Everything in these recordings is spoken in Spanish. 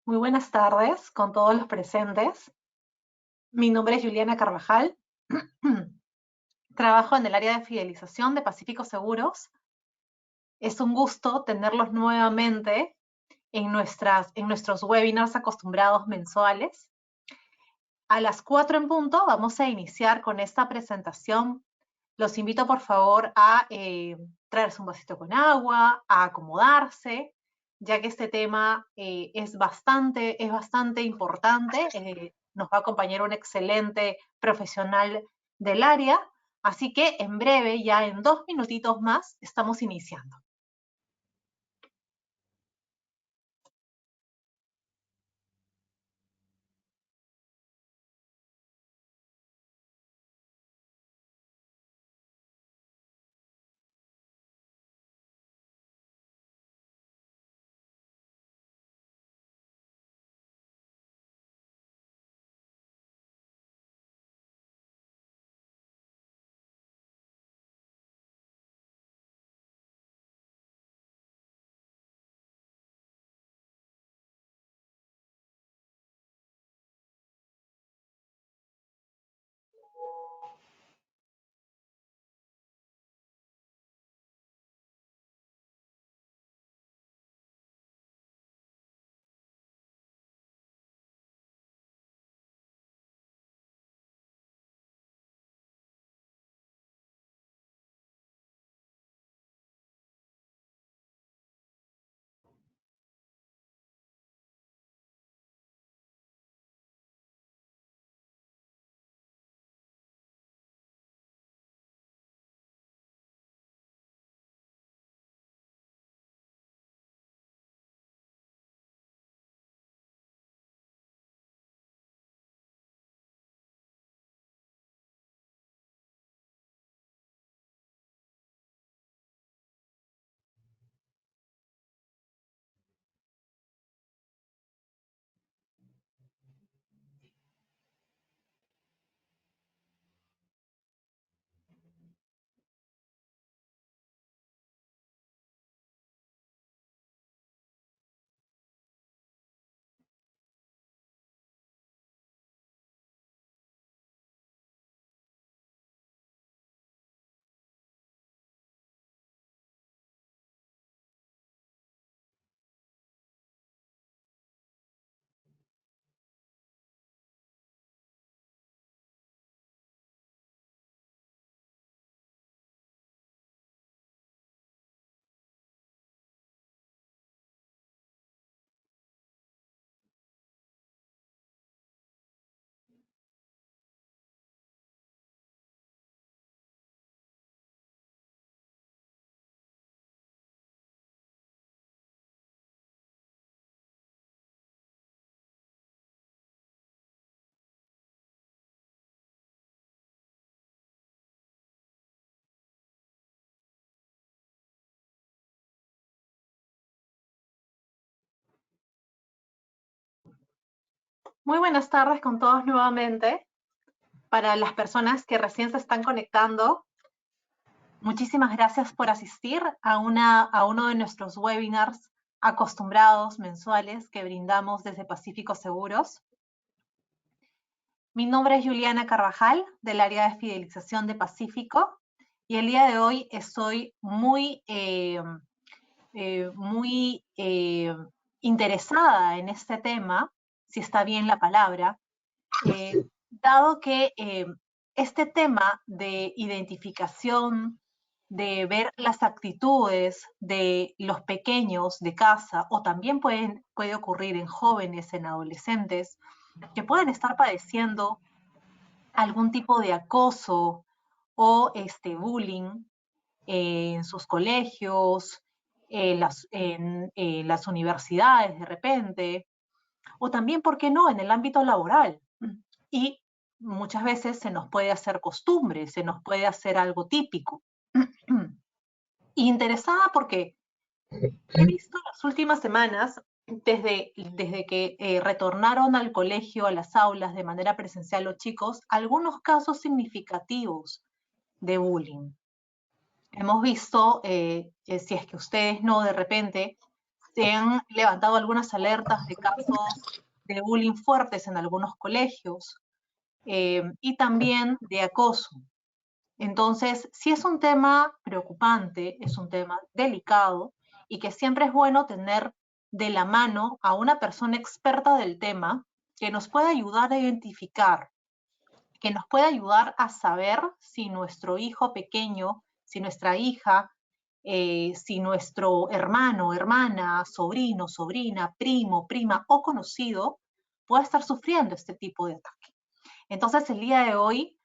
Muy buenas tardes con todos los presentes. Mi nombre es Juliana Carvajal. Trabajo en el área de fidelización de Pacífico Seguros. Es un gusto tenerlos nuevamente en nuestros webinars acostumbrados mensuales. A las 4 en punto vamos a iniciar con esta presentación. Los invito por favor a traerse un vasito con agua, a acomodarse, ya que este tema es bastante importante. Nos va a acompañar un excelente profesional del área, así que en breve, ya en 2 minutitos más, estamos iniciando. Muy buenas tardes con todos nuevamente. Para las personas que recién se están conectando, muchísimas gracias por asistir a uno de nuestros webinars acostumbrados mensuales que brindamos desde Pacífico Seguros. Mi nombre es Juliana Carvajal, del área de fidelización de Pacífico, y el día de hoy estoy muy interesada en este tema, si está bien la palabra, dado que este tema de identificación, de ver las actitudes de los pequeños de casa, o también puede ocurrir en jóvenes, en adolescentes, que pueden estar padeciendo algún tipo de acoso o bullying en sus colegios, en las universidades de repente, o también, ¿por qué no?, en el ámbito laboral. Y muchas veces se nos puede hacer costumbre, se nos puede hacer algo típico. Interesada porque he visto las últimas semanas, desde que retornaron al colegio, a las aulas de manera presencial los chicos, algunos casos significativos de bullying. Hemos visto, si es que ustedes no, de repente, se han levantado algunas alertas de casos de bullying fuertes en algunos colegios y también de acoso. Entonces, sí es un tema preocupante, es un tema delicado y que siempre es bueno tener de la mano a una persona experta del tema que nos pueda ayudar a identificar, que nos pueda ayudar a saber si nuestro hijo pequeño, si nuestra hija, si nuestro hermano, hermana, sobrino, sobrina, primo, prima o conocido puede estar sufriendo este tipo de ataque. Entonces, el día de hoy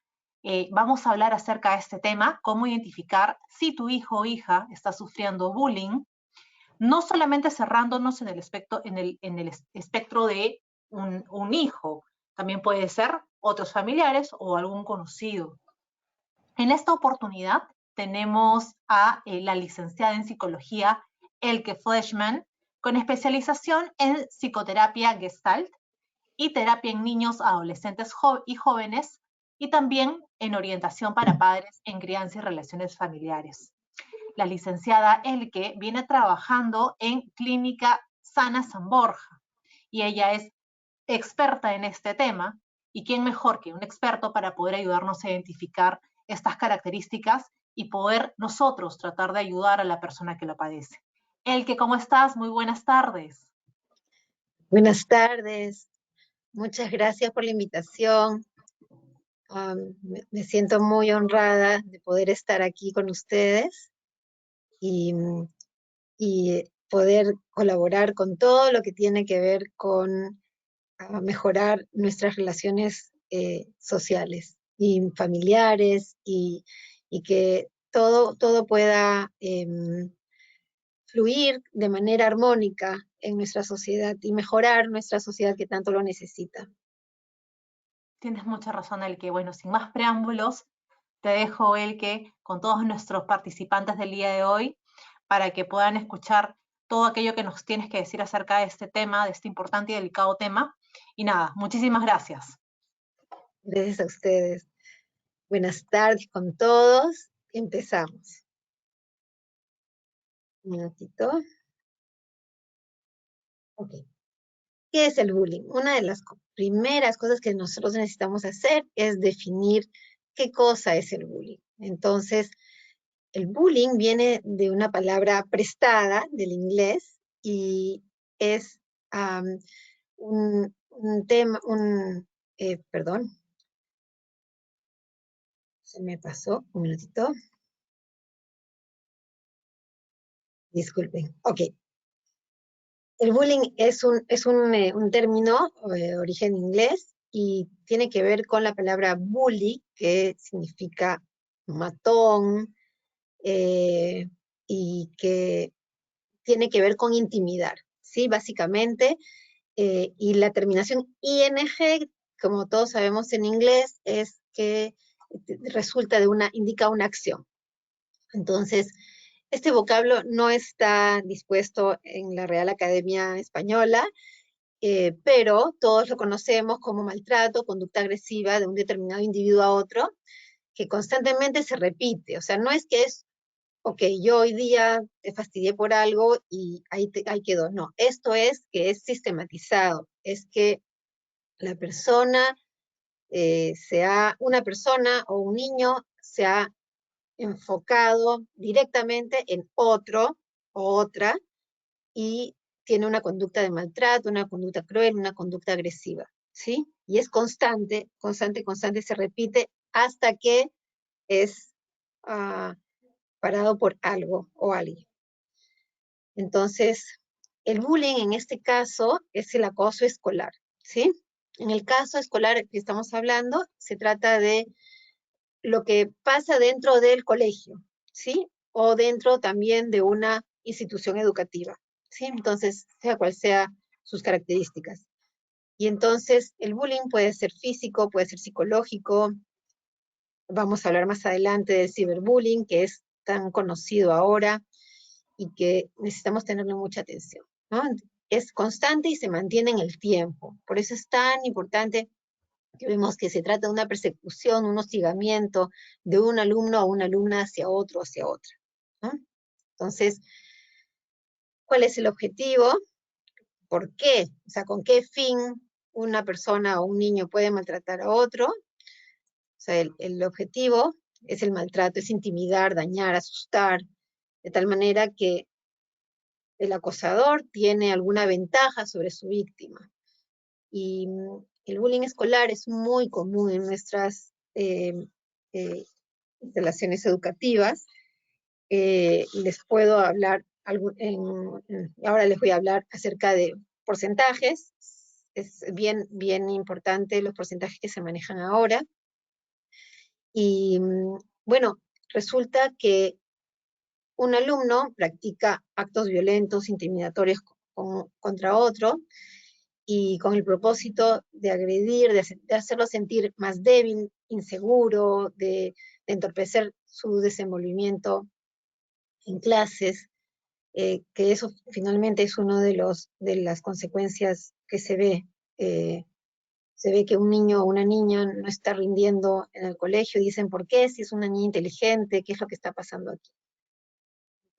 vamos a hablar acerca de este tema, cómo identificar si tu hijo o hija está sufriendo bullying, no solamente cerrándonos en el espectro de un hijo, también puede ser otros familiares o algún conocido. En esta oportunidad tenemos a la licenciada en psicología Elke Fleshman, con especialización en psicoterapia Gestalt y terapia en niños, adolescentes y jóvenes, y también en orientación para padres en crianza y relaciones familiares. La licenciada Elke viene trabajando en Clínica Sana San Borja y ella es experta en este tema, y quién mejor que un experto para poder ayudarnos a identificar estas características y poder nosotros tratar de ayudar a la persona que lo padece. Elke, ¿cómo estás? Muy buenas tardes. Buenas tardes, muchas gracias por la invitación. Me siento muy honrada de poder estar aquí con ustedes y poder colaborar con todo lo que tiene que ver con mejorar nuestras relaciones sociales y familiares y que todo pueda fluir de manera armónica en nuestra sociedad y mejorar nuestra sociedad que tanto lo necesita. Tienes mucha razón, Elke. Bueno, sin más preámbulos, te dejo, Elke, con todos nuestros participantes del día de hoy, para que puedan escuchar todo aquello que nos tienes que decir acerca de este tema, de este importante y delicado tema. Y nada, muchísimas gracias. Gracias a ustedes. Buenas tardes con todos. Empezamos. Un minutito. Ok. ¿Qué es el bullying? Una de las primeras cosas que nosotros necesitamos hacer es definir qué cosa es el bullying. Entonces, el bullying viene de una palabra prestada del inglés y es un tema, perdón, se me pasó un minutito. Disculpen. Ok. El bullying es un término de origen inglés y tiene que ver con la palabra bully, que significa matón, y que tiene que ver con intimidar, ¿sí? Básicamente, y la terminación ing, como todos sabemos en inglés, es que resulta indica una acción. Entonces, este vocablo no está dispuesto en la Real Academia Española, pero todos lo conocemos como maltrato, conducta agresiva de un determinado individuo a otro, que constantemente se repite. O sea, no es que es, ok, yo hoy día te fastidié por algo y ahí quedó. No, esto es que es sistematizado. Es que la persona, sea una persona o un niño, se ha enfocado directamente en otro o otra y tiene una conducta de maltrato, una conducta cruel, una conducta agresiva, ¿sí? Y es constante, constante, constante, se repite hasta que es parado por algo o alguien. Entonces, el bullying en este caso es el acoso escolar, ¿sí? En el caso escolar que estamos hablando, se trata de lo que pasa dentro del colegio, ¿sí? O dentro también de una institución educativa, ¿sí? Entonces, sea cual sea sus características. Y entonces, el bullying puede ser físico, puede ser psicológico. Vamos a hablar más adelante del ciberbullying, que es tan conocido ahora y que necesitamos tenerle mucha atención, ¿no? Es constante y se mantiene en el tiempo. Por eso es tan importante que vemos que se trata de una persecución, un hostigamiento de un alumno o una alumna hacia otro, hacia otra, ¿no? Entonces, ¿Cuál es el objetivo? ¿Por qué? O sea, ¿con qué fin una persona o un niño puede maltratar a otro? O sea, el objetivo es el maltrato, es intimidar, dañar, asustar, de tal manera que el acosador tiene alguna ventaja sobre su víctima. Y el bullying escolar es muy común en nuestras instalaciones educativas. Les puedo hablar, ahora les voy a hablar acerca de porcentajes. Es bien importante los porcentajes que se manejan ahora. Y bueno, resulta que un alumno practica actos violentos, intimidatorios contra otro, y con el propósito de agredir, de hacerlo sentir más débil, inseguro, de entorpecer su desenvolvimiento en clases, que eso finalmente es uno de las consecuencias que se ve. Se ve que un niño o una niña no está rindiendo en el colegio y dicen, ¿por qué? Si es una niña inteligente, ¿qué es lo que está pasando aquí?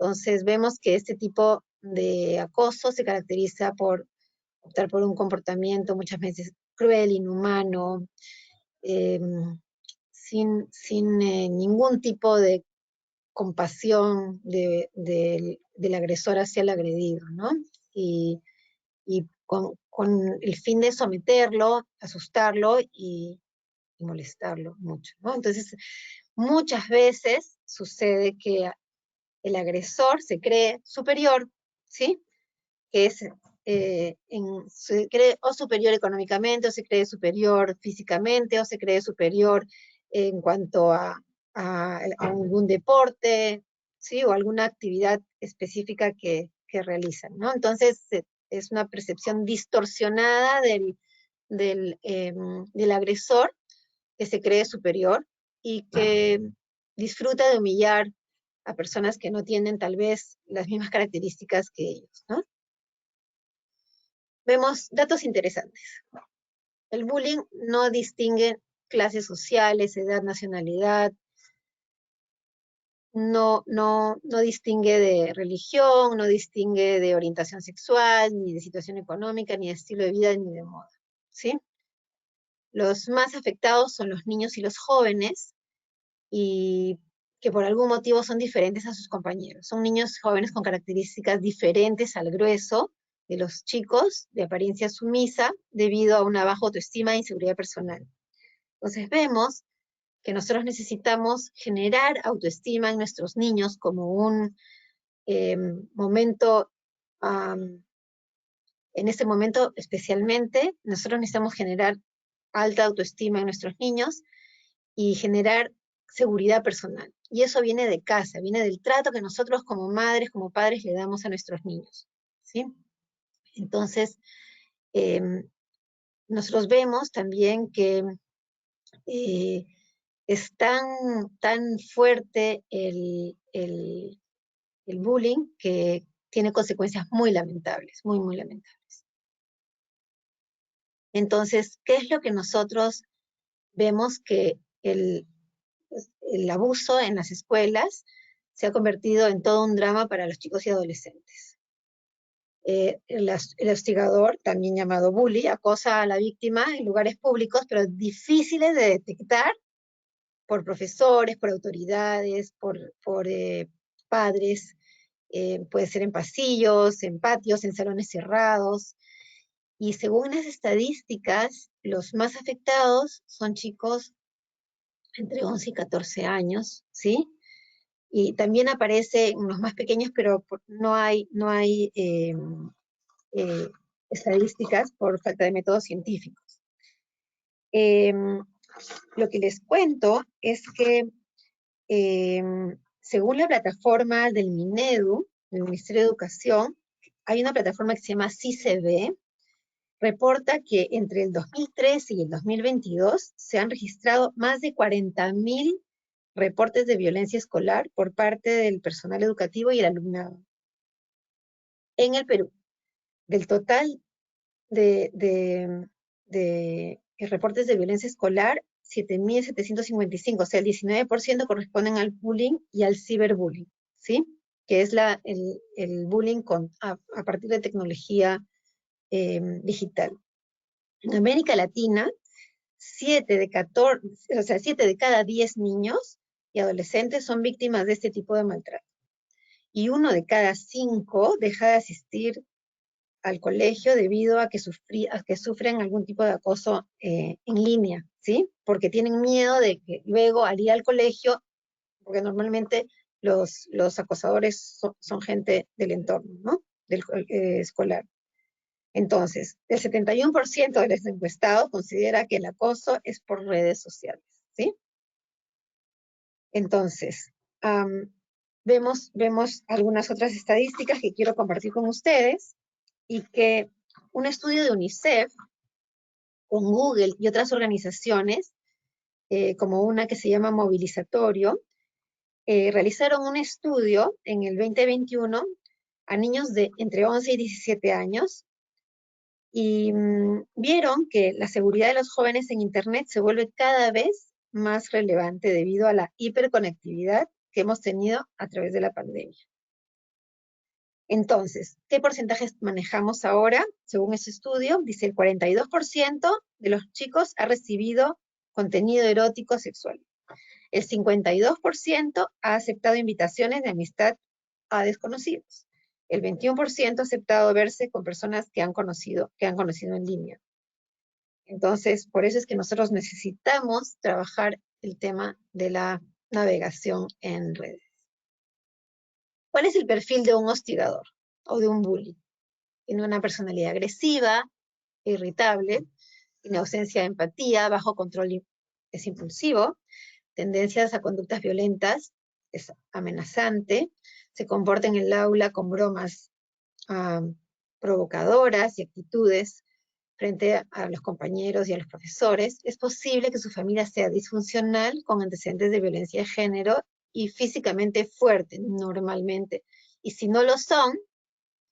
Entonces vemos que este tipo de acoso se caracteriza por optar por un comportamiento muchas veces cruel, inhumano, eh, sin ningún tipo de compasión del agresor hacia el agredido, ¿no? Y con el fin de someterlo, asustarlo y molestarlo mucho, ¿no? Entonces, muchas veces sucede que el agresor se cree superior, ¿sí? Que es, se cree o superior económicamente, o se cree superior físicamente, o se cree superior en cuanto a algún deporte, ¿sí? O alguna actividad específica que realizan, ¿no? Entonces, es una percepción distorsionada del agresor que se cree superior y que disfruta de humillar a personas que no tienen tal vez las mismas características que ellos, ¿no? Vemos datos interesantes. El bullying no distingue clases sociales, edad, nacionalidad, no distingue de religión, no distingue de orientación sexual, ni de situación económica, ni de estilo de vida, ni de moda, ¿sí? Los más afectados son los niños y los jóvenes, y que por algún motivo son diferentes a sus compañeros. Son niños jóvenes con características diferentes al grueso de los chicos, de apariencia sumisa, debido a una baja autoestima e inseguridad personal. Entonces vemos que nosotros necesitamos generar autoestima en nuestros niños como un momento, en este momento especialmente, nosotros necesitamos generar alta autoestima en nuestros niños y generar seguridad personal. Y eso viene de casa, viene del trato que nosotros como madres, como padres le damos a nuestros niños, ¿sí? Entonces, nosotros vemos también que es tan fuerte el bullying que tiene consecuencias muy lamentables, muy lamentables. Entonces, ¿qué es lo que nosotros vemos? Que el abuso en las escuelas se ha convertido en todo un drama para los chicos y adolescentes. El hostigador, también llamado bully, acosa a la víctima en lugares públicos, pero difíciles de detectar por profesores, por autoridades, por padres. Puede ser en pasillos, en patios, en salones cerrados. Y según las estadísticas, los más afectados son chicos entre 11 y 14 años, ¿sí? Y también aparece en los más pequeños, pero no hay estadísticas por falta de métodos científicos. Lo que les cuento es que según la plataforma del Minedu, del Ministerio de Educación, hay una plataforma que se llama CICB, reporta que entre el 2013 y el 2022 se han registrado más de 40.000 reportes de violencia escolar por parte del personal educativo y el alumnado. En el Perú, del total de reportes de violencia escolar, 7.755, o sea, el 19% corresponden al bullying y al ciberbullying, ¿sí? que es el bullying a partir de tecnología digital. En América Latina, 7 de cada 10 niños y adolescentes son víctimas de este tipo de maltrato. Y 1 de cada 5 deja de asistir al colegio debido a que sufren algún tipo de acoso en línea, ¿sí? Porque tienen miedo de que luego al ir al colegio, porque normalmente los acosadores son gente del entorno, ¿no? Del escolar. Entonces, el 71% de los encuestados considera que el acoso es por redes sociales, ¿sí? Entonces, vemos algunas otras estadísticas que quiero compartir con ustedes y que un estudio de UNICEF con Google y otras organizaciones, como una que se llama Movilizatorio, realizaron un estudio en el 2021 a niños de entre 11 y 17 años y vieron que la seguridad de los jóvenes en Internet se vuelve cada vez más relevante debido a la hiperconectividad que hemos tenido a través de la pandemia. Entonces, ¿qué porcentajes manejamos ahora? Según ese estudio, dice el 42% de los chicos ha recibido contenido erótico sexual. El 52% ha aceptado invitaciones de amistad a desconocidos. El 21% ha aceptado verse con personas que han conocido en línea. Entonces, por eso es que nosotros necesitamos trabajar el tema de la navegación en redes. ¿Cuál es el perfil de un hostigador o de un bully? Tiene una personalidad agresiva, irritable, tiene ausencia de empatía, bajo control, es impulsivo, tendencias a conductas violentas, es amenazante, se comporta en el aula con bromas provocadoras y actitudes frente a los compañeros y a los profesores. Es posible que su familia sea disfuncional, con antecedentes de violencia de género y físicamente fuerte, normalmente. Y si no lo son,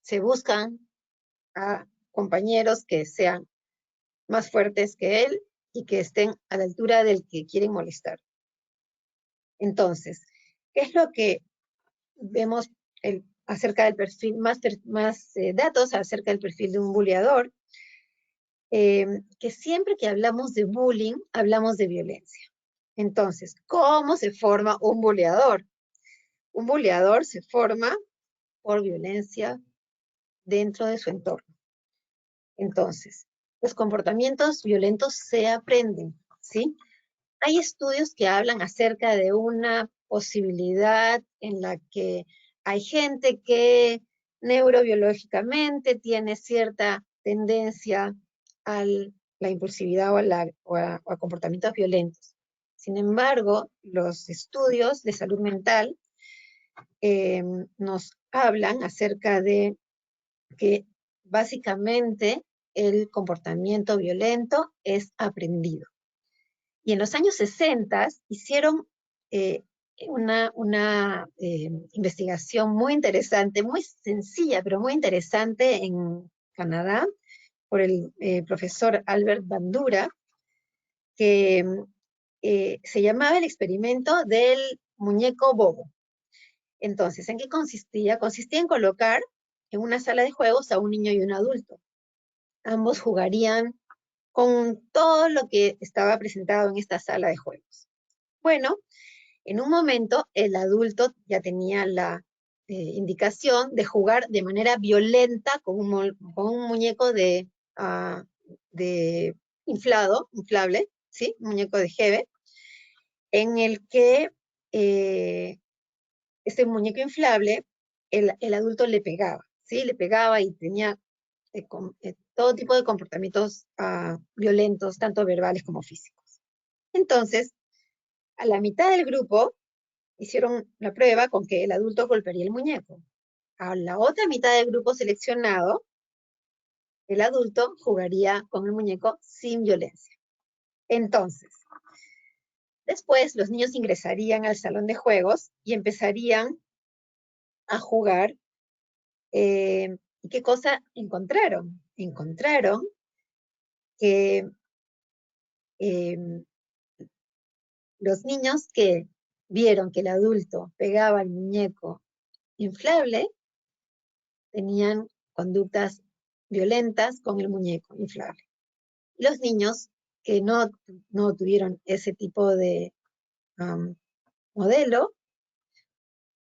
se buscan a compañeros que sean más fuertes que él y que estén a la altura del que quieren molestar. Entonces, ¿qué es lo que vemos acerca del perfil, más datos acerca del perfil de un buleador? Que siempre que hablamos de bullying, hablamos de violencia. Entonces, ¿cómo se forma un buleador? Un buleador se forma por violencia dentro de su entorno. Entonces, los comportamientos violentos se aprenden, ¿sí? Hay estudios que hablan acerca de una posibilidad en la que hay gente que neurobiológicamente tiene cierta tendencia a la impulsividad o a comportamientos violentos. Sin embargo, los estudios de salud mental nos hablan acerca de que básicamente el comportamiento violento es aprendido. Y en los años 60 hicieron una investigación muy interesante, muy sencilla, pero muy interesante en Canadá, por el profesor Albert Bandura, que se llamaba el experimento del muñeco bobo. Entonces, ¿en qué consistía? Consistía en colocar en una sala de juegos a un niño y un adulto. Ambos jugarían con todo lo que estaba presentado en esta sala de juegos. Bueno, en un momento el adulto ya tenía la indicación de jugar de manera violenta con un muñeco de inflable, ¿sí? Un muñeco de Hebe, en el que este muñeco inflable, el adulto le pegaba, ¿sí? Le pegaba y tenía todo tipo de comportamientos violentos, tanto verbales como físicos. Entonces, a la mitad del grupo hicieron la prueba con que el adulto golpearía el muñeco. A la otra mitad del grupo seleccionado, el adulto jugaría con el muñeco sin violencia. Entonces, después los niños ingresarían al salón de juegos y empezarían a jugar. ¿Y qué cosa encontraron? Encontraron que los niños que vieron que el adulto pegaba al muñeco inflable tenían conductas violentas con el muñeco inflable. Los niños que no tuvieron ese tipo de modelo,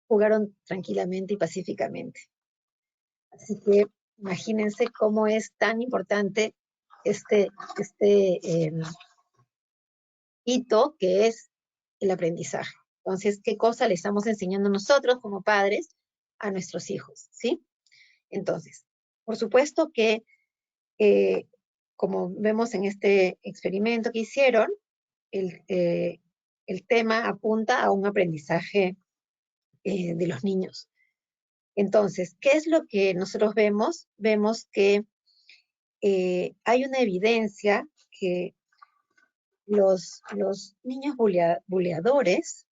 jugaron tranquilamente y pacíficamente. Así que imagínense cómo es tan importante este hito que es el aprendizaje. Entonces, ¿qué cosa le estamos enseñando nosotros como padres a nuestros hijos? ¿Sí? Entonces, por supuesto que, como vemos en este experimento que hicieron, el tema apunta a un aprendizaje de los niños. Entonces, ¿qué es lo que nosotros vemos? Vemos que hay una evidencia que los niños buleadores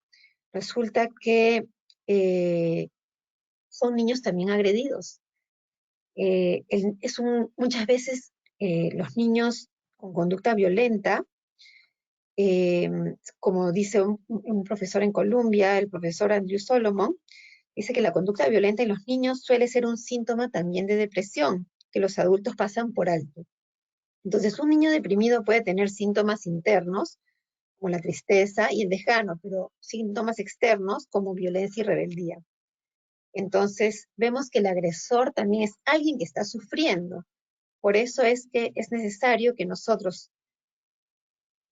resulta que son niños también agredidos. Muchas veces los niños con conducta violenta, como dice un profesor en Columbia, el profesor Andrew Solomon, dice que la conducta violenta en los niños suele ser un síntoma también de depresión, que los adultos pasan por alto. Entonces, un niño deprimido puede tener síntomas internos, como la tristeza y el desgano, pero síntomas externos como violencia y rebeldía. Entonces, vemos que el agresor también es alguien que está sufriendo. Por eso es que es necesario que nosotros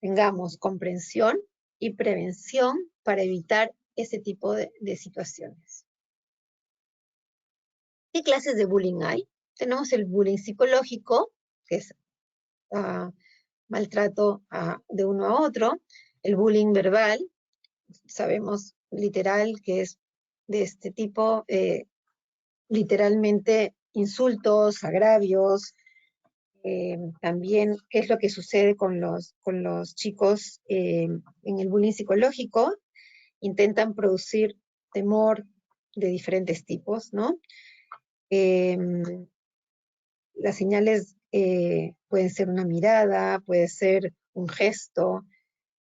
tengamos comprensión y prevención para evitar ese tipo de situaciones. ¿Qué clases de bullying hay? Tenemos el bullying psicológico, que es maltrato de uno a otro, el bullying verbal, sabemos literal que es de este tipo, literalmente insultos, agravios, también qué es lo que sucede con los chicos en el bullying psicológico, intentan producir temor de diferentes tipos, ¿no? Las señales pueden ser una mirada, puede ser un gesto,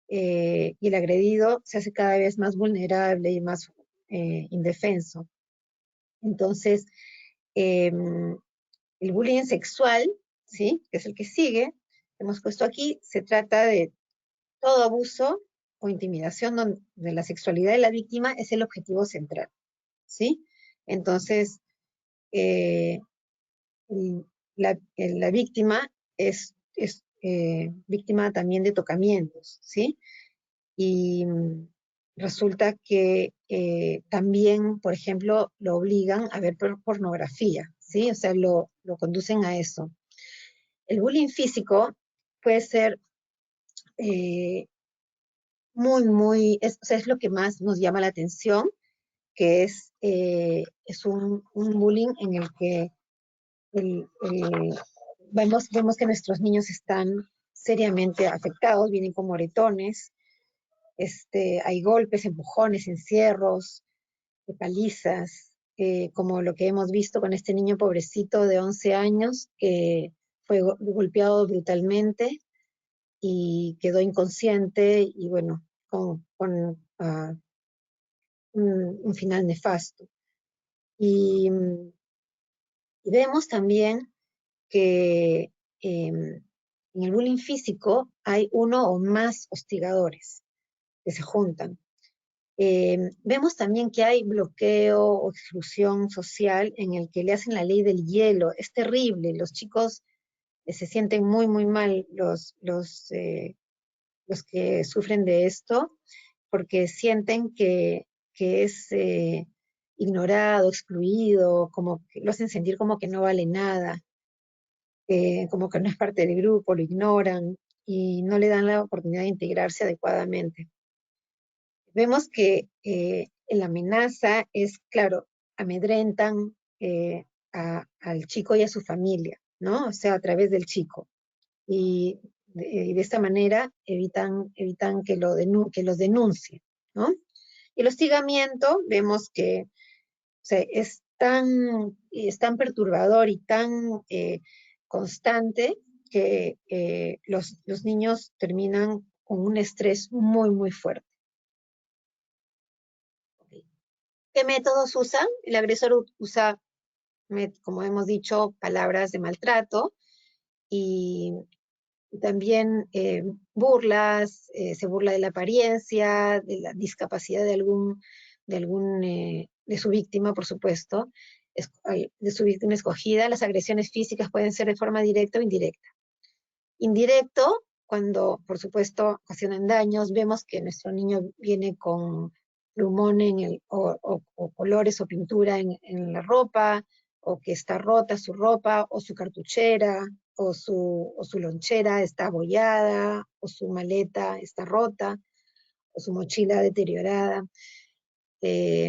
y el agredido se hace cada vez más vulnerable y más indefenso. Entonces, el bullying sexual, ¿sí? Que es el que sigue, hemos puesto aquí, se trata de todo abuso o intimidación donde la sexualidad de la víctima es el objetivo central, ¿sí? Entonces, la víctima es víctima también de tocamientos, ¿sí? Y resulta que también, por ejemplo, lo obligan a ver pornografía, ¿sí? O sea, lo conducen a eso. El bullying físico puede ser o sea, es lo que más nos llama la atención, que es un bullying en el que vemos que nuestros niños están seriamente afectados, vienen con moretones, hay golpes, empujones, encierros, palizas, como lo que hemos visto con este niño pobrecito de 11 años que fue golpeado brutalmente y quedó inconsciente y bueno, con un final nefasto. Y vemos también que en el bullying físico hay uno o más hostigadores que se juntan. Vemos también que hay bloqueo o exclusión social en el que le hacen la ley del hielo. Es terrible, los chicos se sienten muy, muy mal, los que sufren de esto, porque sienten que es ignorado, excluido, como que lo hacen sentir como que no vale nada, como que no es parte del grupo, lo ignoran y no le dan la oportunidad de integrarse adecuadamente. Vemos que la amenaza es, claro, amedrentan al chico y a su familia, ¿no? O sea, a través del chico. Y de esta manera evitan que los denuncie, ¿no? Y el hostigamiento, vemos que o sea, es tan perturbador y tan constante que los niños terminan con un estrés muy, muy fuerte. ¿Qué métodos usan? El agresor usa, como hemos dicho, palabras de maltrato y también burlas, se burla de la apariencia, de la discapacidad de su víctima, por supuesto, de su víctima escogida. Las agresiones físicas pueden ser de forma directa o indirecta. Indirecto, cuando, por supuesto, ocasionan daños, vemos que nuestro niño viene con plumón o colores o pintura en la ropa, o que está rota su ropa, o su cartuchera, o su lonchera está abollada, o su maleta está rota, o su mochila deteriorada. Y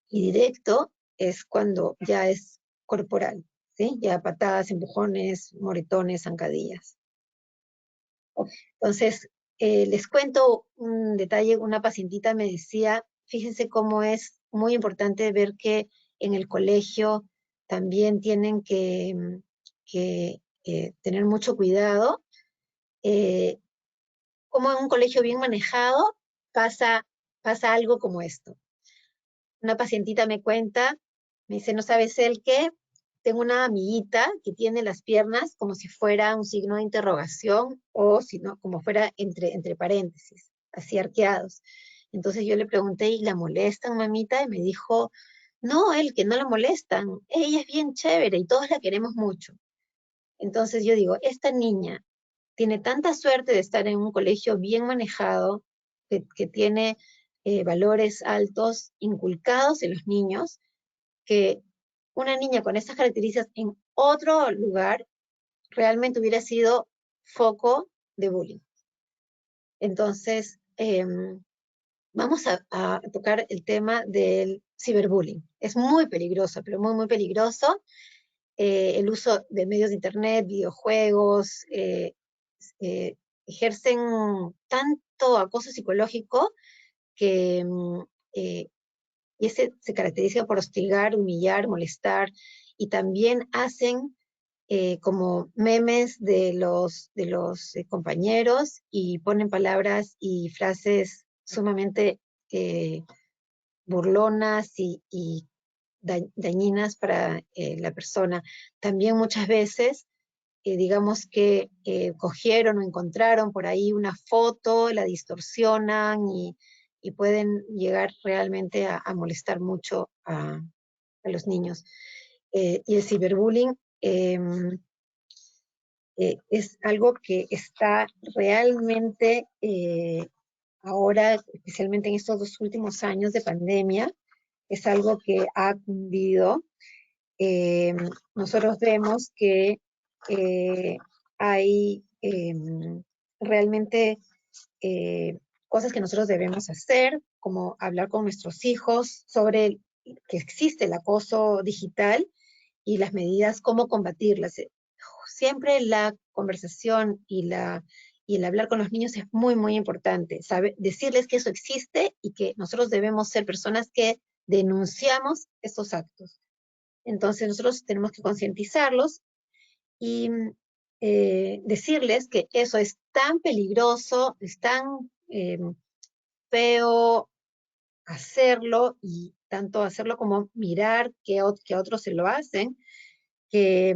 directo es cuando ya es corporal, ¿sí? Ya patadas, empujones, moretones, zancadillas. Entonces, les cuento un detalle, una pacientita me decía, fíjense cómo es muy importante ver que en el colegio también tienen que tener mucho cuidado. Como en un colegio bien manejado pasa algo como esto. Una pacientita me cuenta, me dice, ¿no sabes el qué? Tengo una amiguita que tiene las piernas como si fuera un signo de interrogación o si no, como fuera entre paréntesis, así arqueados. Entonces yo le pregunté, ¿y la molestan, mamita? Y me dijo, no, él que no la molestan, ella es bien chévere y todos la queremos mucho. Entonces yo digo, esta niña tiene tanta suerte de estar en un colegio bien manejado, que tiene valores altos inculcados en los niños, que una niña con estas características en otro lugar realmente hubiera sido foco de bullying. Entonces, vamos a tocar el tema del ciberbullying. Es muy peligroso, pero muy, muy peligroso. El uso de medios de internet, videojuegos, ejercen tanto acoso psicológico que y ese se caracteriza por hostigar, humillar, molestar, y también hacen como memes de los compañeros y ponen palabras y frases sumamente burlonas y dañinas para la persona. También muchas veces, digamos que cogieron o encontraron por ahí una foto, la distorsionan y pueden llegar realmente a molestar mucho a los niños. Y el ciberbullying es algo que está realmente ahora, especialmente en estos 2 últimos años de pandemia, es algo que ha cundido. Nosotros vemos que hay realmente cosas que nosotros debemos hacer, como hablar con nuestros hijos sobre que existe el acoso digital y las medidas, cómo combatirlas. Siempre la conversación y el hablar con los niños es muy, muy importante. Decirles que eso existe y que nosotros debemos ser personas que denunciamos estos actos. Entonces nosotros tenemos que concientizarlos y decirles que eso es tan peligroso, es tan feo hacerlo, y tanto hacerlo como mirar que a otros se lo hacen, que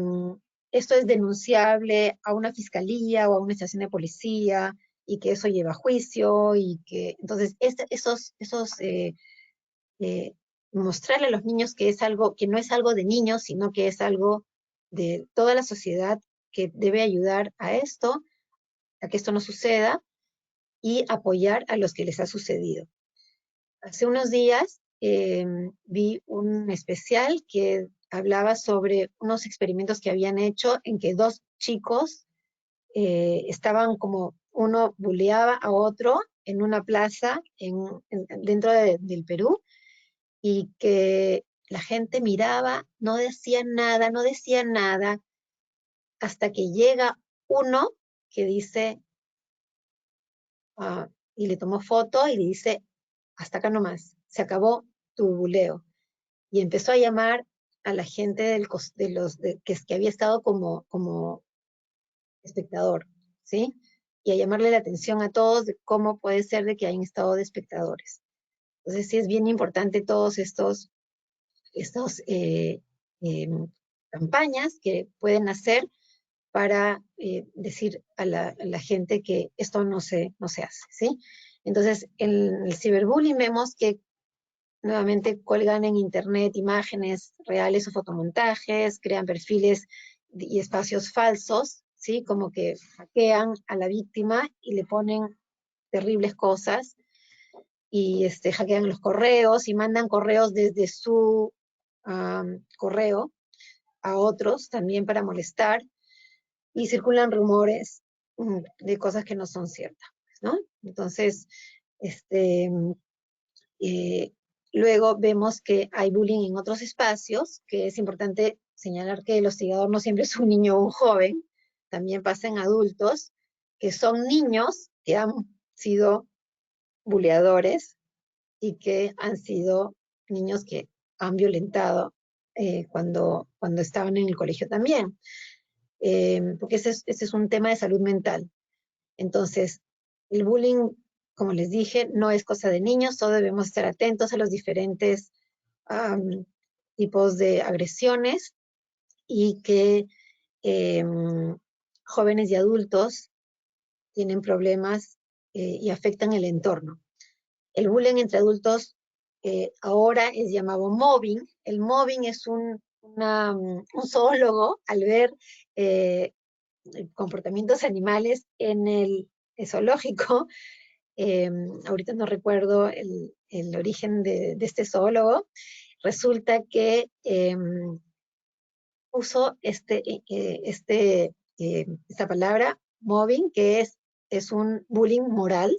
esto es denunciable a una fiscalía o a una estación de policía, y que eso lleva a juicio, y que entonces mostrarle a los niños que es algo, que no es algo de niños, sino que es algo de toda la sociedad, que debe ayudar a esto, a que esto no suceda, y apoyar a los que les ha sucedido. Hace unos días vi un especial que hablaba sobre unos experimentos que habían hecho en que 2 chicos estaban como, uno buleaba a otro en una plaza dentro del Perú, y que la gente miraba, no decía nada, no decía nada, hasta que llega uno que dice, y le tomó foto y le dice, hasta acá nomás, se acabó tu buleo. Y empezó a llamar a la gente que había estado como espectador, ¿sí? Y a llamarle la atención a todos de cómo puede ser de que hayan estado de espectadores. Entonces sí es bien importante todos estos campañas que pueden hacer para decir a la gente que esto no se hace, ¿sí? Entonces, en el ciberbullying vemos que nuevamente cuelgan en internet imágenes reales o fotomontajes, crean perfiles y espacios falsos, ¿sí? Como que hackean a la víctima y le ponen terribles cosas, y hackean los correos y mandan correos desde su correo a otros también para molestar, y circulan rumores de cosas que no son ciertas, ¿no? Entonces, eh, luego vemos que hay bullying en otros espacios, que es importante señalar que el hostigador no siempre es un niño o un joven, también pasa en adultos, que son niños que han sido buleadores y que han sido niños que han violentado cuando estaban en el colegio también. Porque ese es un tema de salud mental. Entonces, el bullying, como les dije, no es cosa de niños, todos debemos estar atentos a los diferentes tipos de agresiones, y que jóvenes y adultos tienen problemas y afectan el entorno. El bullying entre adultos ahora es llamado mobbing. El mobbing es un zoólogo, al ver comportamientos animales en el zoológico, ahorita no recuerdo el origen de este zoólogo, resulta que puso esta palabra, mobbing, que es un bullying moral,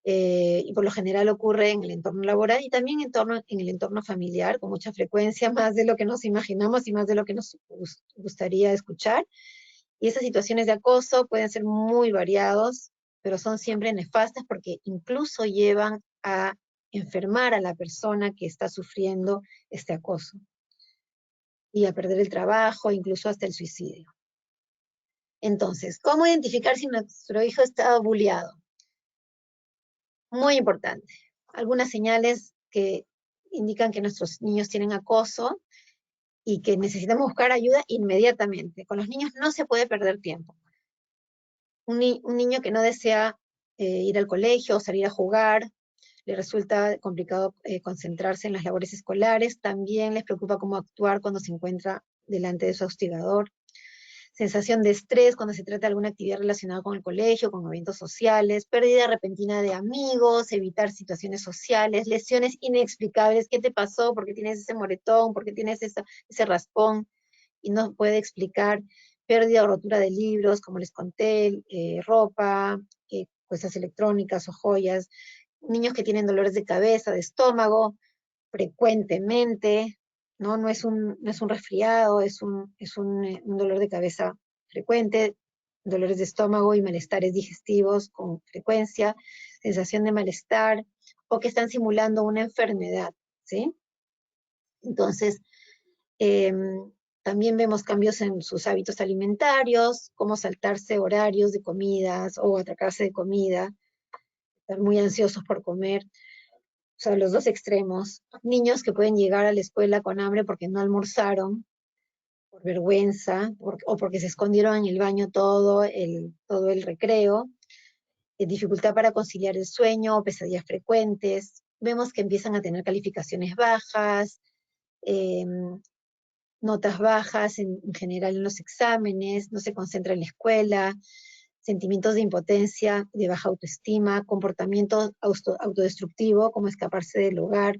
y por lo general ocurre en el entorno laboral y también en el entorno familiar, con mucha frecuencia, más de lo que nos imaginamos y más de lo que nos gustaría escuchar. Y esas situaciones de acoso pueden ser muy variados, pero son siempre nefastas porque incluso llevan a enfermar a la persona que está sufriendo este acoso y a perder el trabajo, incluso hasta el suicidio. Entonces, ¿cómo identificar si nuestro hijo está bulleado? Muy importante. Algunas señales que indican que nuestros niños tienen acoso y que necesitamos buscar ayuda inmediatamente. Con los niños no se puede perder tiempo. Un niño que no desea ir al colegio o salir a jugar, le resulta complicado concentrarse en las labores escolares, también les preocupa cómo actuar cuando se encuentra delante de su hostigador. Sensación de estrés cuando se trata de alguna actividad relacionada con el colegio, con eventos sociales, pérdida repentina de amigos, evitar situaciones sociales, lesiones inexplicables. ¿Qué te pasó? ¿Por qué tienes ese moretón? ¿Por qué tienes ese raspón? Y no puede explicar. Pérdida o rotura de libros, como les conté, ropa, cosas electrónicas o joyas. Niños que tienen dolores de cabeza, de estómago, frecuentemente, ¿no? No es un resfriado, es un dolor de cabeza frecuente, dolores de estómago y malestares digestivos con frecuencia, sensación de malestar, o que están simulando una enfermedad, ¿sí? Entonces, también vemos cambios en sus hábitos alimentarios, como saltarse horarios de comidas o atracarse de comida, estar muy ansiosos por comer. O sea, los dos extremos. Niños que pueden llegar a la escuela con hambre porque no almorzaron, por vergüenza, o porque se escondieron en el baño todo el recreo. Dificultad para conciliar el sueño, pesadillas frecuentes. Vemos que empiezan a tener calificaciones bajas, notas bajas en general en los exámenes, no se concentra en la escuela, sentimientos de impotencia, de baja autoestima, comportamiento autodestructivo, como escaparse del hogar,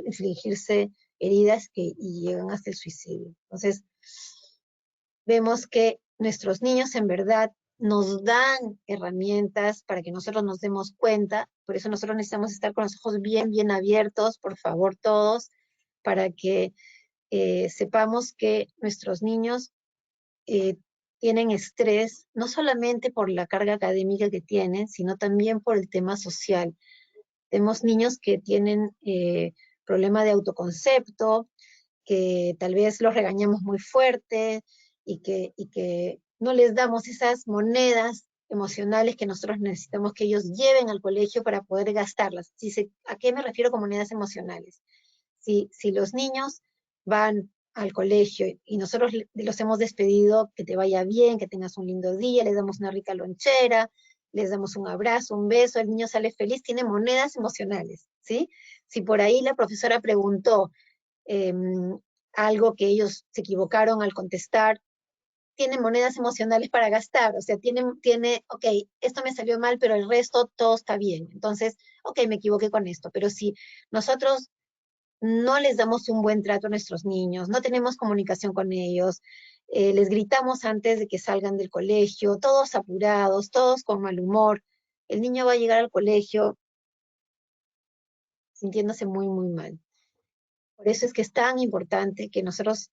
infligirse heridas y llegan hasta el suicidio. Entonces, vemos que nuestros niños en verdad nos dan herramientas para que nosotros nos demos cuenta, por eso nosotros necesitamos estar con los ojos bien abiertos, por favor todos, para que sepamos que nuestros niños tienen estrés, no solamente por la carga académica que tienen, sino también por el tema social. Tenemos niños que tienen problema de autoconcepto, que tal vez los regañamos muy fuerte y que no les damos esas monedas emocionales que nosotros necesitamos que ellos lleven al colegio para poder gastarlas. ¿A qué me refiero con monedas emocionales? Si los niños van al colegio y nosotros los hemos despedido, que te vaya bien, que tengas un lindo día, les damos una rica lonchera, les damos un abrazo, un beso, el niño sale feliz, tiene monedas emocionales, ¿sí? Si por ahí la profesora preguntó algo que ellos se equivocaron al contestar, tiene monedas emocionales para gastar, o sea, ok, esto me salió mal, pero el resto todo está bien. Entonces, ok, me equivoqué con esto, pero si nosotros no les damos un buen trato a nuestros niños, no tenemos comunicación con ellos, les gritamos antes de que salgan del colegio, todos apurados, todos con mal humor, el niño va a llegar al colegio sintiéndose muy, muy mal. Por eso es que es tan importante que nosotros,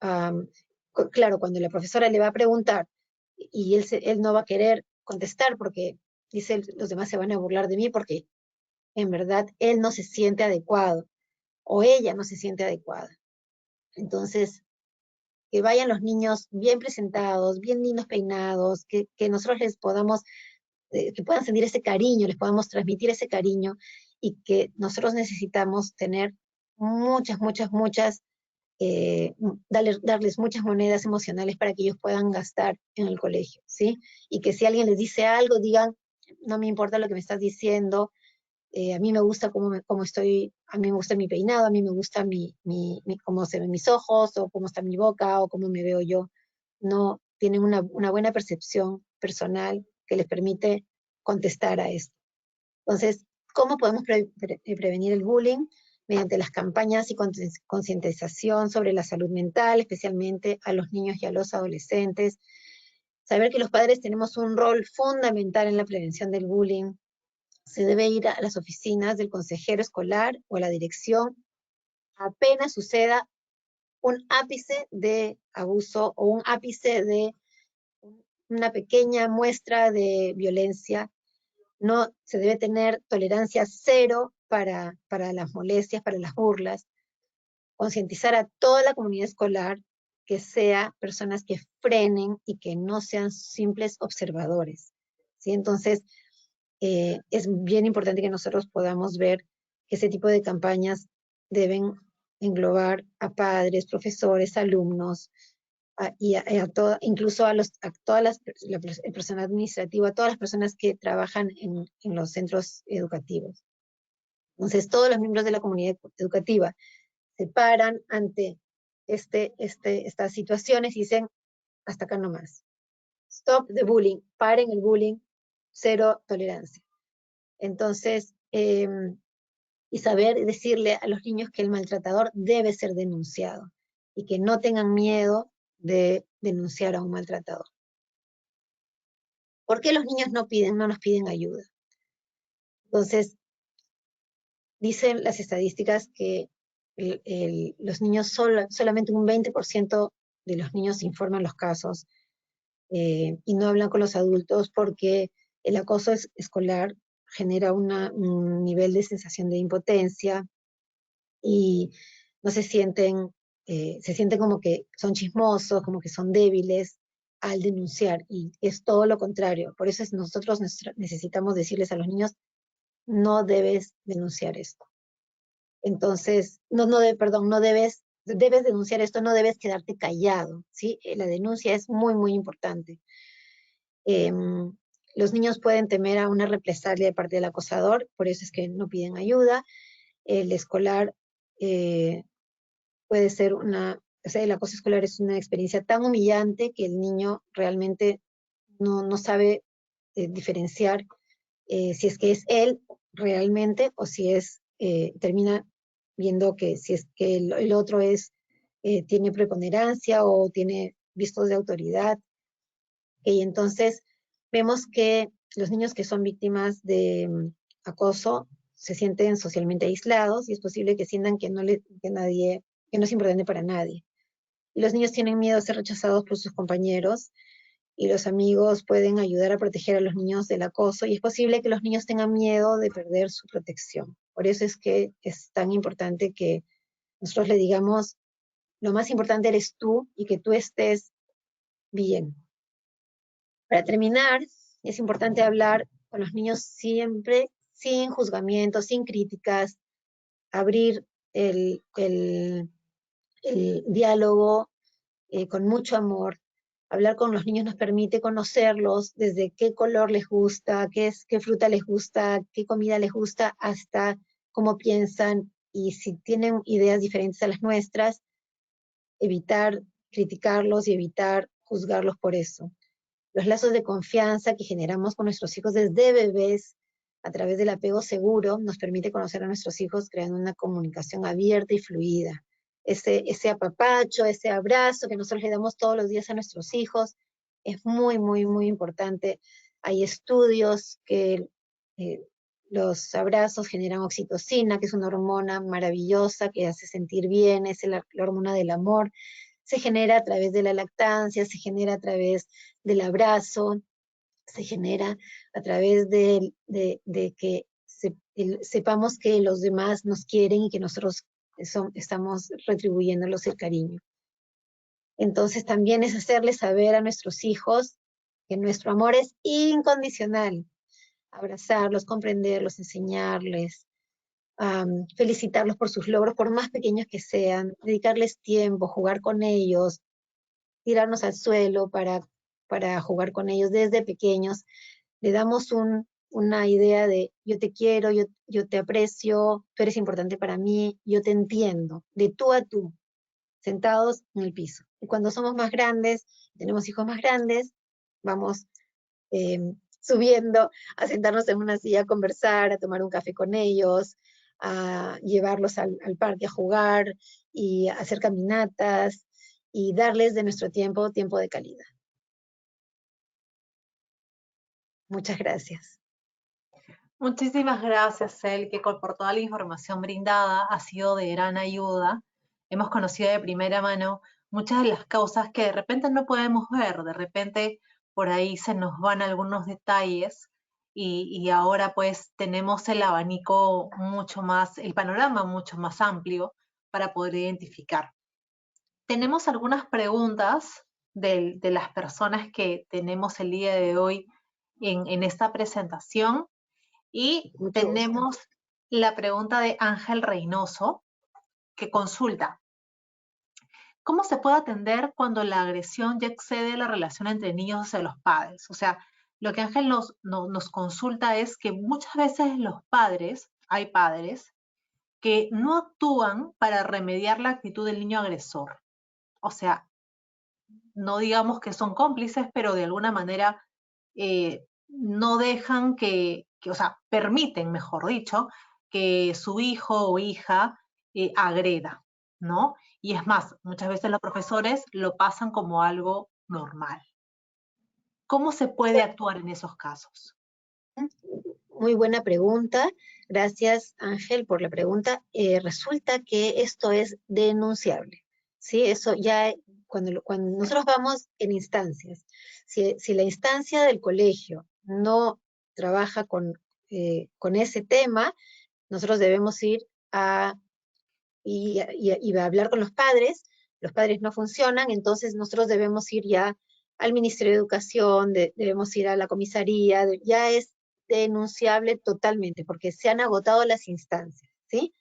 claro, cuando la profesora le va a preguntar y él no va a querer contestar porque dice los demás se van a burlar de mí porque en verdad él no se siente adecuado o ella no se siente adecuada. Entonces, que vayan los niños bien presentados, bien lindos peinados, que nosotros les podamos, que puedan sentir ese cariño, les podamos transmitir ese cariño y que nosotros necesitamos tener muchas, muchas, muchas, darles muchas monedas emocionales para que ellos puedan gastar en el colegio, ¿sí? Y que si alguien les dice algo, digan, no me importa lo que me estás diciendo, a mí me gusta cómo estoy, a mí me gusta mi peinado, a mí me gusta cómo se ven mis ojos, o cómo está mi boca, o cómo me veo yo. No tienen una buena percepción personal que les permite contestar a esto. Entonces, ¿cómo podemos prevenir el bullying? Mediante las campañas y concientización sobre la salud mental, especialmente a los niños y a los adolescentes. Saber que los padres tenemos un rol fundamental en la prevención del bullying. Se debe ir a las oficinas del consejero escolar o a la dirección apenas suceda un ápice de abuso o un ápice de una pequeña muestra de violencia. No se debe tener tolerancia cero para las molestias, para las burlas. Concientizar a toda la comunidad escolar que sea personas que frenen y que no sean simples observadores, ¿sí? Entonces, es bien importante que nosotros podamos ver que ese tipo de campañas deben englobar a padres, profesores, alumnos, incluso el personal administrativo, a todas las personas que trabajan en los centros educativos. Entonces, todos los miembros de la comunidad educativa se paran ante estas situaciones y dicen, hasta acá nomás. Stop the bullying, paren el bullying, cero tolerancia. Entonces, y saber decirle a los niños que el maltratador debe ser denunciado y que no tengan miedo de denunciar a un maltratador. ¿Por qué los niños no nos piden ayuda? Entonces, dicen las estadísticas que los niños, solamente un 20% de los niños informan los casos y no hablan con los adultos porque el acoso escolar genera un nivel de sensación de impotencia y no se sienten como que son chismosos, como que son débiles al denunciar, y es todo lo contrario. Por eso nosotros necesitamos decirles a los niños, no debes denunciar esto. Entonces, debes denunciar esto, no debes quedarte callado, ¿sí? La denuncia es muy, muy importante. Los niños pueden temer a una represalia de parte del acosador, por eso es que no piden ayuda. El escolar puede ser el acoso escolar es una experiencia tan humillante que el niño realmente no sabe diferenciar si es que es él realmente o si termina viendo que si es que el otro tiene preponderancia o tiene vistos de autoridad. Y entonces vemos que los niños que son víctimas de acoso se sienten socialmente aislados y es posible que sientan que no es importante para nadie. Y los niños tienen miedo a ser rechazados por sus compañeros y los amigos pueden ayudar a proteger a los niños del acoso y es posible que los niños tengan miedo de perder su protección. Por eso es que es tan importante que nosotros le digamos, lo más importante eres tú y que tú estés bien. Para terminar, Es importante hablar con los niños siempre sin juzgamiento, sin críticas, abrir el diálogo con mucho amor. Hablar con los niños nos permite conocerlos desde qué color les gusta, qué fruta les gusta, qué comida les gusta, hasta cómo piensan, y si tienen ideas diferentes a las nuestras, evitar criticarlos y evitar juzgarlos por eso. Los lazos de confianza que generamos con nuestros hijos desde bebés a través del apego seguro nos permite conocer a nuestros hijos creando una comunicación abierta y fluida. Ese apapacho, ese abrazo que nosotros le damos todos los días a nuestros hijos es muy, muy, muy importante. Hay estudios que los abrazos generan oxitocina, que es una hormona maravillosa que hace sentir bien, es la hormona del amor. Se genera a través de la lactancia, se genera a través del abrazo, se genera a través de que sepamos que los demás nos quieren y que nosotros estamos retribuyéndolos el cariño. Entonces también es hacerles saber a nuestros hijos que nuestro amor es incondicional. Abrazarlos, comprenderlos, enseñarles, felicitarlos por sus logros, por más pequeños que sean, dedicarles tiempo, jugar con ellos, tirarnos al suelo para jugar con ellos desde pequeños. Le damos una idea de yo te quiero, yo te aprecio, tú eres importante para mí, yo te entiendo, de tú a tú, sentados en el piso. Y cuando somos más grandes, tenemos hijos más grandes, vamos eh, subiendo a sentarnos en una silla a conversar, a tomar un café con ellos, a llevarlos al parque a jugar y a hacer caminatas y darles de nuestro tiempo, tiempo de calidad. Muchas gracias. Muchísimas gracias, Elke, por toda la información brindada. Ha sido de gran ayuda. Hemos conocido de primera mano muchas de las causas que de repente no podemos ver. De repente por ahí se nos van algunos detalles y ahora pues tenemos el abanico mucho más, el panorama mucho más amplio para poder identificar. Tenemos algunas preguntas de las personas que tenemos el día de hoy en esta presentación. Y Mucho gusto. tenemos la pregunta de Ángel Reynoso, que consulta: ¿cómo se puede atender cuando la agresión ya excede la relación entre niños hacia los padres? O sea, lo que Ángel nos consulta es que muchas veces los padres, hay padres, que no actúan para remediar la actitud del niño agresor. O sea, no digamos que son cómplices, pero de alguna manera no dejan o sea, permiten, mejor dicho, que su hijo o hija agreda, ¿no? Y es más, muchas veces los profesores lo pasan como algo normal. ¿Cómo se puede actuar en esos casos? Muy buena pregunta. Gracias, Ángel, por la pregunta. Resulta que esto es denunciable. ¿Sí? Eso ya, cuando nosotros vamos en instancias, si la instancia del colegio no trabaja con ese tema, nosotros debemos ir y a hablar con los padres no funcionan, entonces nosotros debemos ir ya al Ministerio de Educación, debemos ir a la comisaría, ya es denunciable totalmente, porque se han agotado las instancias, ¿sí?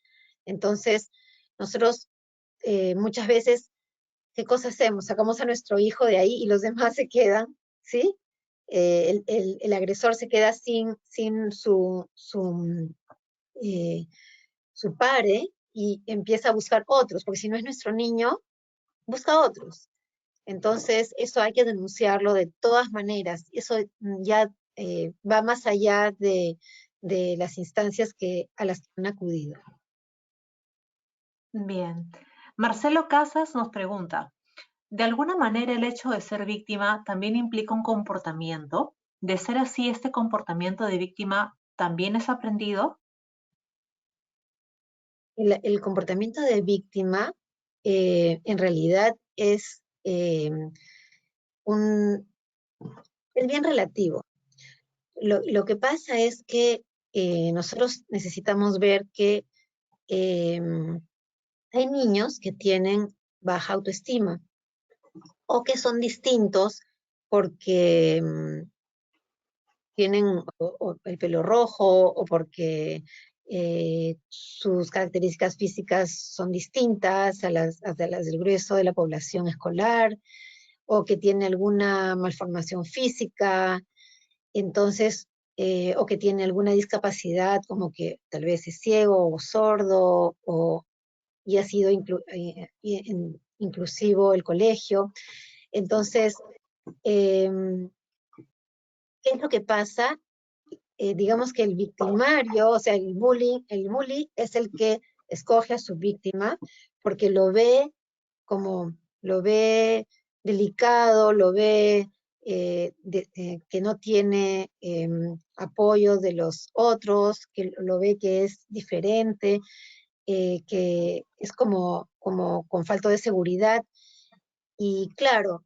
Entonces, nosotros muchas veces, ¿qué cosa hacemos? Sacamos a nuestro hijo de ahí y los demás se quedan, ¿sí? El agresor se queda sin su pare y empieza a buscar otros, porque si no es nuestro niño, busca otros. Entonces, eso hay que denunciarlo de todas maneras. Eso ya va más allá de las instancias a las que han acudido. Bien. Marcelo Casas nos pregunta: ¿de alguna manera el hecho de ser víctima también implica un comportamiento? De ser así, ¿este comportamiento de víctima también es aprendido? El comportamiento de víctima en realidad es bien relativo. Lo que pasa es que nosotros necesitamos ver que hay niños que tienen baja autoestima o que son distintos porque tienen o el pelo rojo o porque sus características físicas son distintas a las del grueso de la población escolar, o que tiene alguna malformación física, entonces, o que tiene alguna discapacidad, como que tal vez es ciego o sordo, y ha sido inclusivo el colegio. Entonces, em, ¿qué es lo que pasa? Digamos que el victimario, o sea, el bully es el que escoge a su víctima porque lo ve delicado, lo ve que no tiene apoyo de los otros, que lo ve que es diferente, que es como con falta de seguridad. Y claro,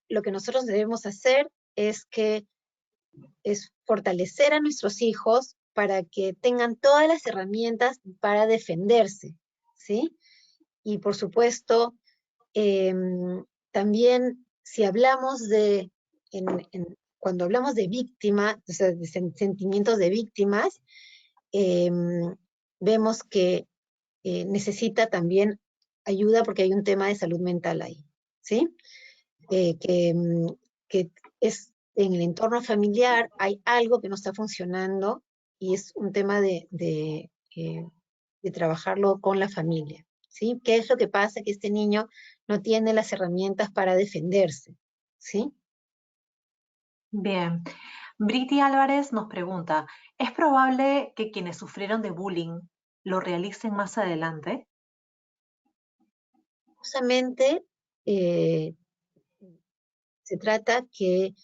lo que nosotros debemos hacer es que es fortalecer a nuestros hijos para que tengan todas las herramientas para defenderse, ¿sí? Y por supuesto, eh, también si hablamos cuando hablamos de víctima, o sea, de sentimientos de víctimas, eh, vemos que necesita también ayuda porque hay un tema de salud mental ahí, ¿sí? eh, que, mm, que es en el entorno familiar hay algo que no está funcionando y es un tema de trabajarlo con la familia, ¿sí? ¿Qué es lo que pasa? Que este niño no tiene las herramientas para defenderse, ¿sí? Bien. Briti Álvarez nos pregunta, ¿es probable que quienes sufrieron de bullying lo realicen más adelante? Justamente eh, se trata que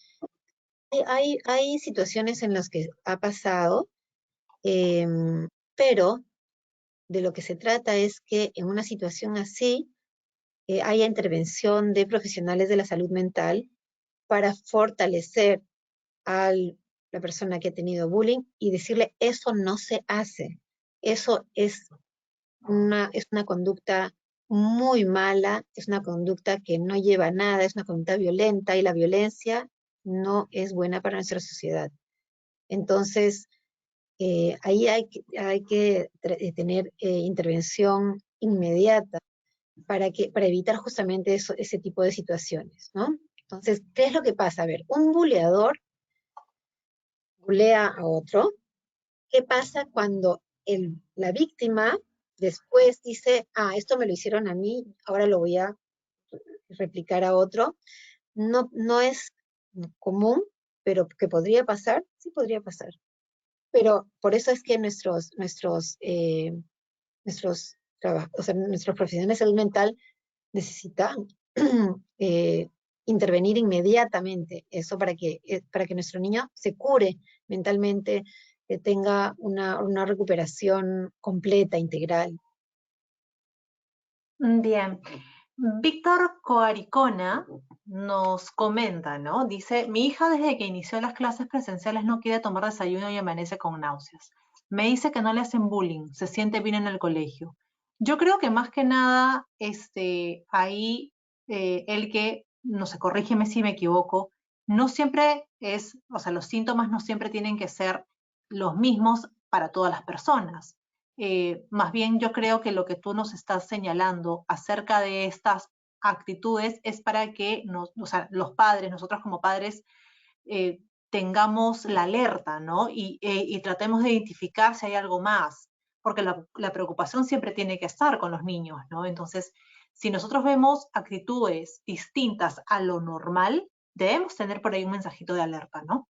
hay situaciones en las que ha pasado, pero de lo que se trata es que en una situación así haya intervención de profesionales de la salud mental para fortalecer a la persona que ha tenido bullying y decirle eso no se hace, eso es una conducta muy mala, es una conducta que no lleva a nada, es una conducta violenta y la violencia no es buena para nuestra sociedad. Entonces, ahí hay que tener intervención inmediata para evitar justamente ese tipo de situaciones, ¿no? Entonces, ¿qué es lo que pasa? A ver, un buleador bulea a otro. ¿Qué pasa cuando la víctima después dice, esto me lo hicieron a mí, ahora lo voy a replicar a otro? No, no es común, pero que podría pasar, sí podría pasar. Pero por eso es que o sea, nuestros profesionales de salud mental necesitan eh, intervenir inmediatamente, eso para que nuestro niño se cure mentalmente, que tenga una recuperación completa, integral. Bien. Víctor Coaricona nos comenta, ¿no? Dice, mi hija desde que inició las clases presenciales no quiere tomar desayuno y amanece con náuseas. Me dice que no le hacen bullying, se siente bien en el colegio. Yo creo que más que nada, ahí el que, no sé, corrígeme si me equivoco, no siempre es, o sea, los síntomas no siempre tienen que ser los mismos para todas las personas. Más bien yo creo que lo que tú nos estás señalando acerca de estas actitudes es para que o sea, los padres, nosotros como padres, tengamos la alerta, ¿no? Y tratemos de identificar si hay algo más, porque la preocupación siempre tiene que estar con los niños, ¿no? Entonces, si nosotros vemos actitudes distintas a lo normal, debemos tener por ahí un mensajito de alerta, ¿no?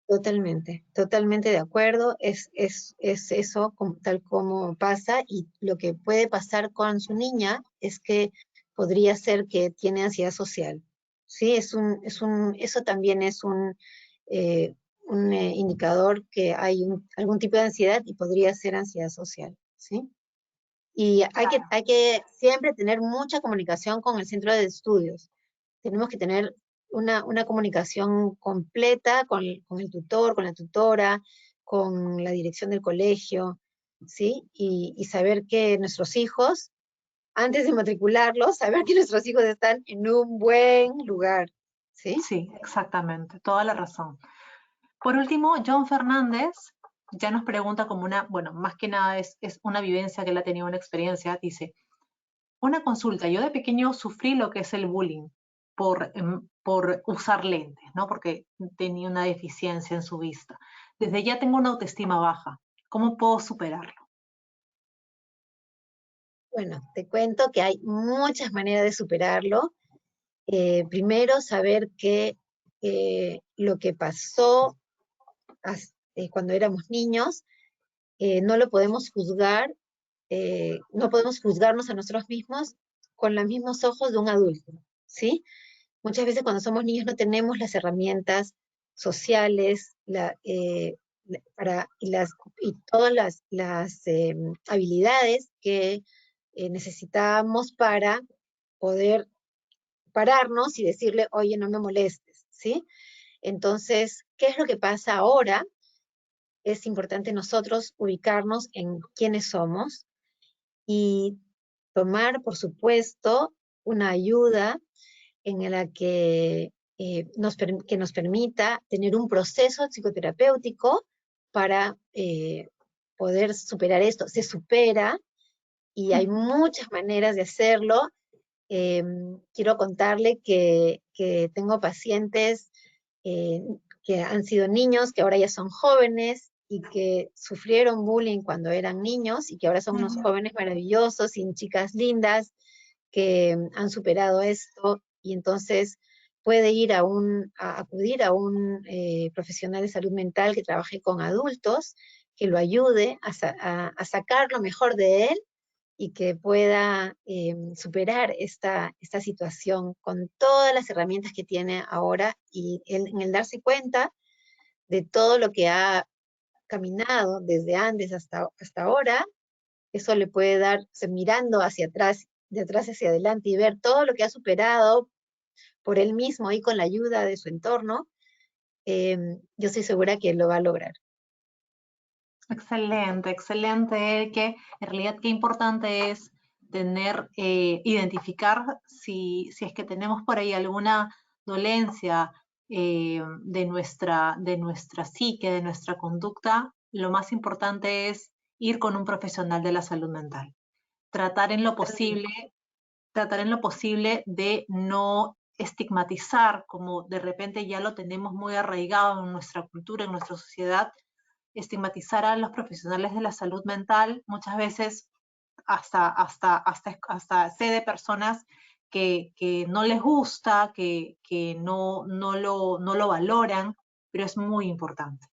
Totalmente, totalmente de acuerdo. Es eso tal como pasa y lo que puede pasar con su niña es que podría ser que tiene ansiedad social. Sí, eso también es un indicador que hay algún tipo de ansiedad y podría ser ansiedad social. ¿Sí? Y Claro. hay que siempre tener mucha comunicación con el centro de estudios. Tenemos que tener una comunicación completa con el tutor, con la tutora, con la dirección del colegio, ¿sí? Y saber que nuestros hijos, antes de matricularlos, saber que nuestros hijos están en un buen lugar, ¿sí? Sí, exactamente, toda la razón. Por último, John Fernández ya nos pregunta como una, bueno, más que nada es una vivencia que él ha tenido, una experiencia, dice, una consulta, yo de pequeño sufrí lo que es el bullying por usar lentes, ¿no? Porque tenía una deficiencia en su vista. Desde ya tengo una autoestima baja. ¿Cómo puedo superarlo? Bueno, te cuento que hay muchas maneras de superarlo. Primero, saber que lo que pasó cuando éramos niños, no lo podemos juzgar, no podemos juzgarnos a nosotros mismos con los mismos ojos de un adulto, ¿sí? Muchas veces cuando somos niños no tenemos las herramientas sociales y todas las habilidades que necesitamos para poder pararnos y decirle, oye, no me molestes, ¿sí? Entonces, ¿qué es lo que pasa ahora? Es importante nosotros ubicarnos en quiénes somos y tomar, por supuesto, una ayuda en la que nos permita tener un proceso psicoterapéutico para poder superar esto. Se supera y hay muchas maneras de hacerlo. Quiero contarle que tengo pacientes eh, que han sido niños, que ahora ya son jóvenes y que sufrieron bullying cuando eran niños y que ahora son unos jóvenes maravillosos y chicas lindas que han superado esto y entonces puede ir acudir a un profesional de salud mental que trabaje con adultos, que lo ayude a sacar lo mejor de él y que pueda superar esta situación con todas las herramientas que tiene ahora y en el darse cuenta de todo lo que ha caminado desde antes hasta ahora, eso le puede dar, mirando hacia atrás, de atrás hacia adelante y ver todo lo que ha superado por él mismo y con la ayuda de su entorno, yo estoy segura que lo va a lograr. Excelente, excelente, que en realidad qué importante es tener, identificar si es que tenemos por ahí alguna dolencia de nuestra psique, de nuestra conducta, lo más importante es ir con un profesional de la salud mental. Tratar en lo posible, tratar en lo posible de no estigmatizar, como de repente ya lo tenemos muy arraigado en nuestra cultura, en nuestra sociedad, estigmatizar a los profesionales de la salud mental, muchas veces hasta sé de personas que no les gusta, que no lo valoran, pero es muy importante,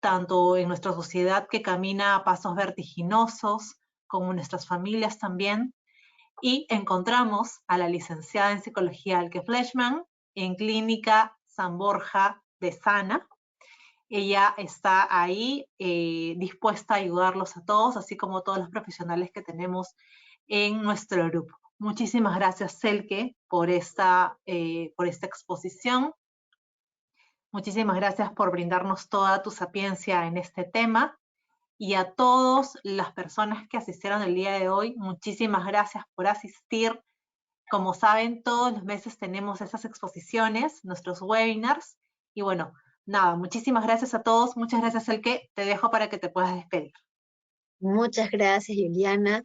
tanto en nuestra sociedad que camina a pasos vertiginosos, como en nuestras familias también, y encontramos a la licenciada en psicología Alke Fleshman en Clínica San Borja de Sana. Ella está ahí dispuesta a ayudarlos a todos, así como todos los profesionales que tenemos en nuestro grupo. Muchísimas gracias, Selke, por esta exposición. Muchísimas gracias por brindarnos toda tu sapiencia en este tema. Y a todas las personas que asistieron el día de hoy, muchísimas gracias por asistir. Como saben, todos los meses tenemos esas exposiciones, nuestros webinars. Y bueno, nada, muchísimas gracias a todos. Muchas gracias, Elke. Te dejo para que te puedas despedir. Muchas gracias, Juliana.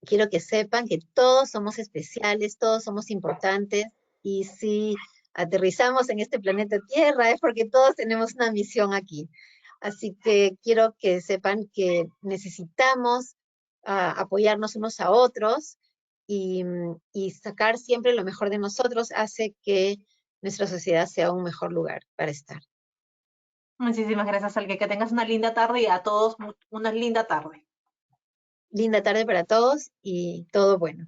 Quiero que sepan que todos somos especiales, todos somos importantes, y si aterrizamos en este planeta Tierra es porque todos tenemos una misión aquí. Así que quiero que sepan que necesitamos apoyarnos unos a otros y sacar siempre lo mejor de nosotros hace que nuestra sociedad sea un mejor lugar para estar. Muchísimas gracias, Elke. Que tengas una linda tarde y a todos una linda tarde. Linda tarde para todos y todo bueno.